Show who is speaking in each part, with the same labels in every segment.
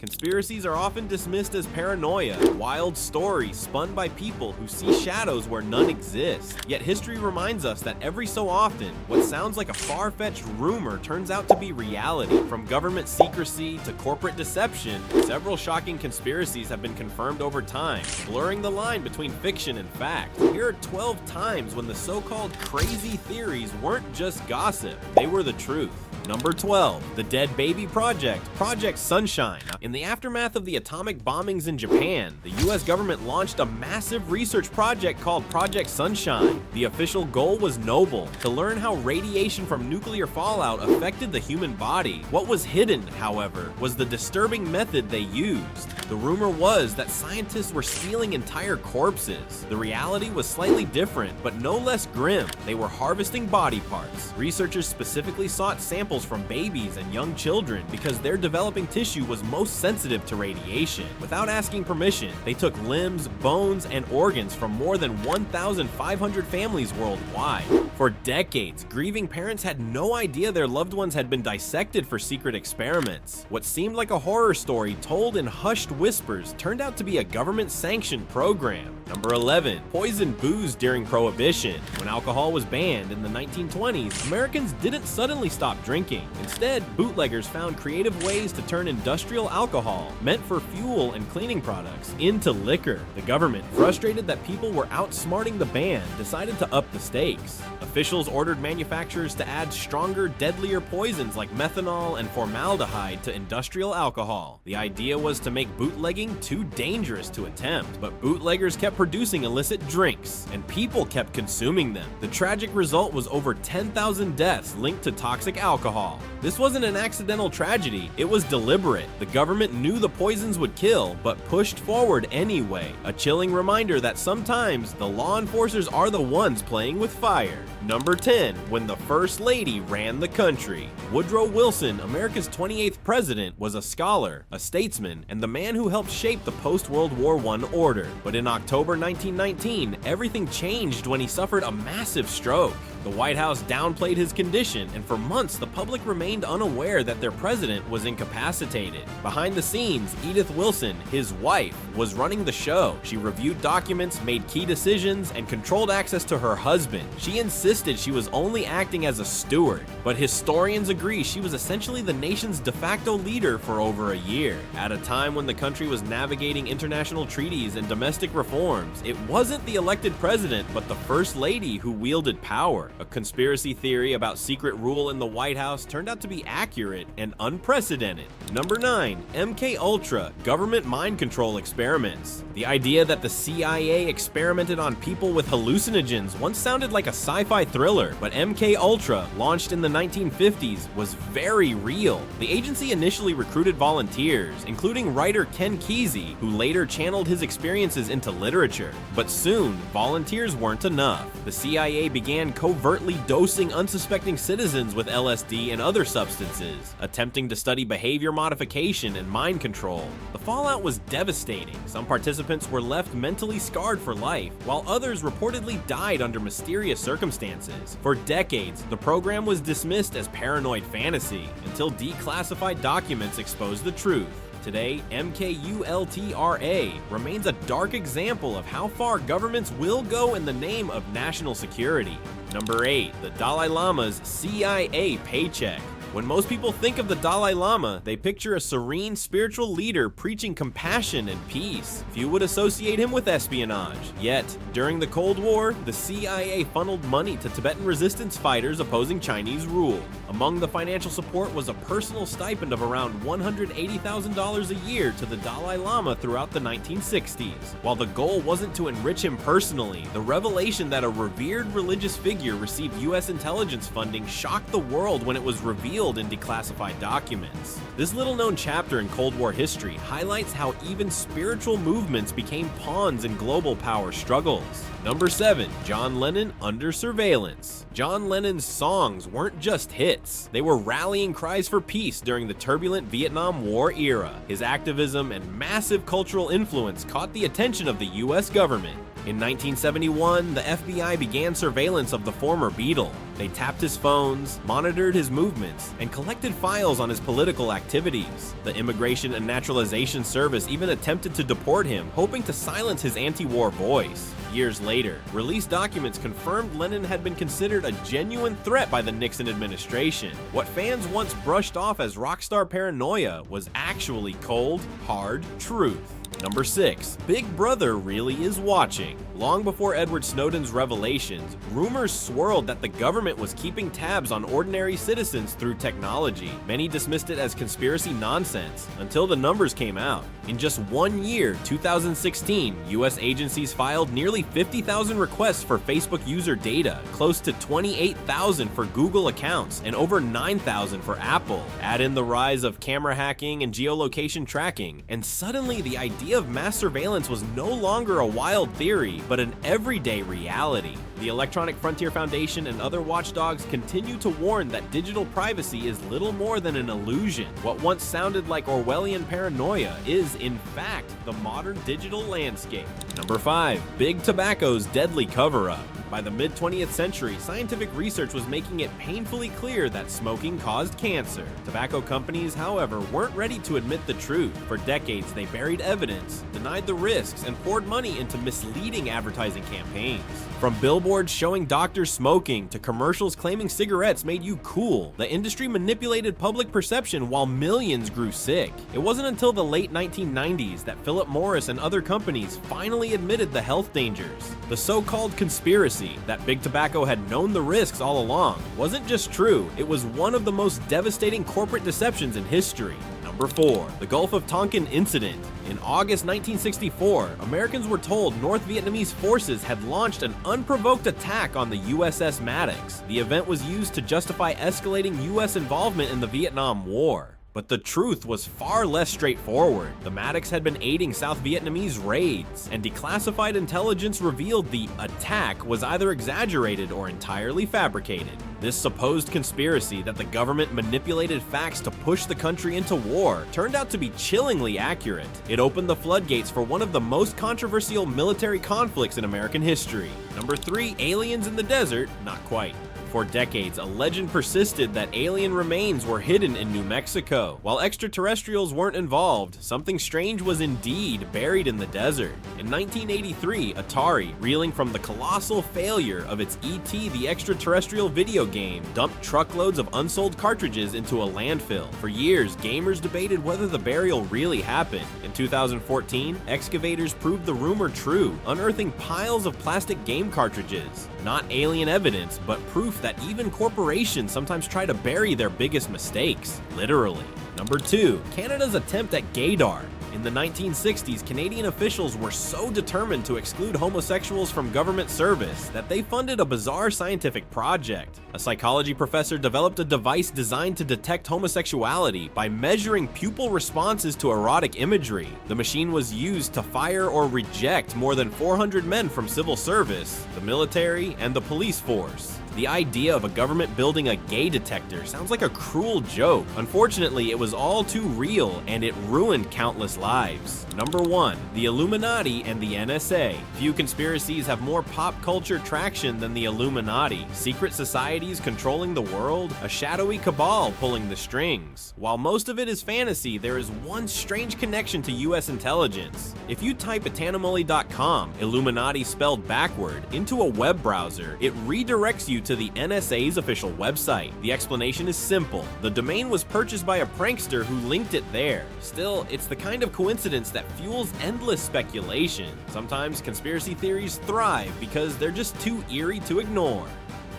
Speaker 1: Conspiracies are often dismissed as paranoia, wild stories spun by people who see shadows where none exist. Yet history reminds us that every so often, what sounds like a far-fetched rumor turns out to be reality. From government secrecy to corporate deception, several shocking conspiracies have been confirmed over time, blurring the line between fiction and fact. Here are 12 times when the so-called crazy theories weren't just gossip, they were the truth. Number 12, the Dead Baby Project, Project Sunshine. In the aftermath of the atomic bombings in Japan, the US government launched a massive research project called Project Sunshine. The official goal was noble, to learn how radiation from nuclear fallout affected the human body. What was hidden, however, was the disturbing method they used. The rumor was that scientists were stealing entire corpses. The reality was slightly different, but no less grim. They were harvesting body parts. Researchers specifically sought samples from babies and young children because their developing tissue was most sensitive to radiation. Without asking permission, they took limbs, bones, and organs from more than 1,500 families worldwide. For decades, grieving parents had no idea their loved ones had been dissected for secret experiments. What seemed like a horror story told in hushed whispers turned out to be a government-sanctioned program. Number 11, Poisoned Booze During Prohibition. When alcohol was banned in the 1920s, Americans didn't suddenly stop drinking. Instead, bootleggers found creative ways to turn industrial alcohol, meant for fuel and cleaning products, into liquor. The government, frustrated that people were outsmarting the ban, decided to up the stakes. Officials ordered manufacturers to add stronger, deadlier poisons like methanol and formaldehyde to industrial alcohol. The idea was to make bootlegging too dangerous to attempt, but bootleggers kept producing illicit drinks, and people kept consuming them. The tragic result was over 10,000 deaths linked to toxic alcohol. This wasn't an accidental tragedy, it was deliberate. The government knew the poisons would kill, but pushed forward anyway. A chilling reminder that sometimes the law enforcers are the ones playing with fire. Number 10, when the First Lady ran the country. Woodrow Wilson, America's 28th president, was a scholar, a statesman, and the man who helped shape the post-World War I order. But in October 1919, everything changed when he suffered a massive stroke. The White House downplayed his condition, and for months the public remained unaware that their president was incapacitated. Behind the scenes, Edith Wilson, his wife, was running the show. She reviewed documents, made key decisions, and controlled access to her husband. She insisted she was only acting as a steward, but historians agree she was essentially the nation's de facto leader for over a year. At a time when the country was navigating international treaties and domestic reforms, it wasn't the elected president, but the First Lady who wielded power. A conspiracy theory about secret rule in the White House turned out to be accurate and unprecedented. Number 9, MK Ultra, government mind control experiments. The idea that the CIA experimented on people with hallucinogens once sounded like a sci-fi thriller, but MK Ultra, launched in the 1950s, was very real. The agency initially recruited volunteers, including writer Ken Kesey, who later channeled his experiences into literature. But soon, volunteers weren't enough. The CIA began covertly dosing unsuspecting citizens with LSD and other substances, attempting to study behavior modification and mind control. The fallout was devastating. Some participants were left mentally scarred for life, while others reportedly died under mysterious circumstances. For decades, the program was dismissed as paranoid fantasy, until declassified documents exposed the truth. Today, MKULTRA remains a dark example of how far governments will go in the name of national security. Number 8, the Dalai Lama's CIA Paycheck. When most people think of the Dalai Lama, they picture a serene spiritual leader preaching compassion and peace. Few would associate him with espionage. Yet, during the Cold War, the CIA funneled money to Tibetan resistance fighters opposing Chinese rule. Among the financial support was a personal stipend of around $180,000 a year to the Dalai Lama throughout the 1960s. While the goal wasn't to enrich him personally, the revelation that a revered religious figure received US intelligence funding shocked the world when it was revealed in declassified documents. This little-known chapter in Cold War history highlights how even spiritual movements became pawns in global power struggles. Number 7, John Lennon under surveillance. John Lennon's songs weren't just hits, they were rallying cries for peace during the turbulent Vietnam War era. His activism and massive cultural influence caught the attention of the US government. In 1971, the FBI began surveillance of the former Beatle. They tapped his phones, monitored his movements, and collected files on his political activities. The Immigration and Naturalization Service even attempted to deport him, hoping to silence his anti-war voice. Years later, released documents confirmed Lennon had been considered a genuine threat by the Nixon administration. What fans once brushed off as rockstar paranoia was actually cold, hard truth. Number 6. Big Brother really is watching. Long before Edward Snowden's revelations, rumors swirled that the government was keeping tabs on ordinary citizens through technology. Many dismissed it as conspiracy nonsense, until the numbers came out. In just 1 year, 2016, US agencies filed nearly 50,000 requests for Facebook user data, close to 28,000 for Google accounts, and over 9,000 for Apple. Add in the rise of camera hacking and geolocation tracking, and suddenly the idea of mass surveillance was no longer a wild theory, but an everyday reality. The Electronic Frontier Foundation and other watchdogs continue to warn that digital privacy is little more than an illusion. What once sounded like Orwellian paranoia is, in fact, the modern digital landscape. Number 5. Big Tobacco's deadly cover-up. By the mid-20th century, scientific research was making it painfully clear that smoking caused cancer. Tobacco companies, however, weren't ready to admit the truth. For decades, they buried evidence, denied the risks, and poured money into misleading advertising campaigns. From billboards showing doctors smoking to commercials claiming cigarettes made you cool, the industry manipulated public perception while millions grew sick. It wasn't until the late 1990s that Philip Morris and other companies finally admitted the health dangers. The so-called conspiracy that Big Tobacco had known the risks all along wasn't just true, it was one of the most devastating corporate deceptions in history. Number 4. The Gulf of Tonkin Incident. In August 1964, Americans were told North Vietnamese forces had launched an unprovoked attack on the USS Maddox. The event was used to justify escalating US involvement in the Vietnam War. But the truth was far less straightforward. The Maddox had been aiding South Vietnamese raids, and declassified intelligence revealed the attack was either exaggerated or entirely fabricated. This supposed conspiracy that the government manipulated facts to push the country into war turned out to be chillingly accurate. It opened the floodgates for one of the most controversial military conflicts in American history. Number 3. Aliens in the desert? Not quite. For decades, a legend persisted that alien remains were hidden in New Mexico. While extraterrestrials weren't involved, something strange was indeed buried in the desert. In 1983, Atari, reeling from the colossal failure of its E.T. the Extraterrestrial video game, dumped truckloads of unsold cartridges into a landfill. For years, gamers debated whether the burial really happened. In 2014, excavators proved the rumor true, unearthing piles of plastic game cartridges. Not alien evidence, but proof that even corporations sometimes try to bury their biggest mistakes, literally. Number 2. Canada's attempt at Gaydar. In the 1960s, Canadian officials were so determined to exclude homosexuals from government service that they funded a bizarre scientific project. A psychology professor developed a device designed to detect homosexuality by measuring pupil responses to erotic imagery. The machine was used to fire or reject more than 400 men from civil service, the military, and the police force. The idea of a government building a gay detector sounds like a cruel joke. Unfortunately, it was all too real, and it ruined countless lives. Number 1. The Illuminati and the NSA. Few conspiracies have more pop culture traction than the Illuminati. Secret societies controlling the world, a shadowy cabal pulling the strings. While most of it is fantasy, there is one strange connection to US intelligence. If you type atanamully.com, Illuminati spelled backward, into a web browser, it redirects you to the NSA's official website. The explanation is simple. The domain was purchased by a prankster who linked it there. Still, it's the kind of coincidence that fuels endless speculation. Sometimes conspiracy theories thrive because they're just too eerie to ignore.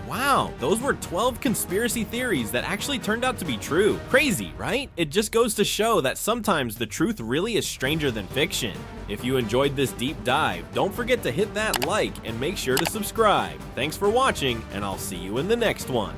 Speaker 1: Wow, those were 12 conspiracy theories that actually turned out to be true. Crazy, right? It just goes to show that sometimes the truth really is stranger than fiction. If you enjoyed this deep dive, don't forget to hit that like and make sure to subscribe. Thanks for watching, and I'll see you in the next one.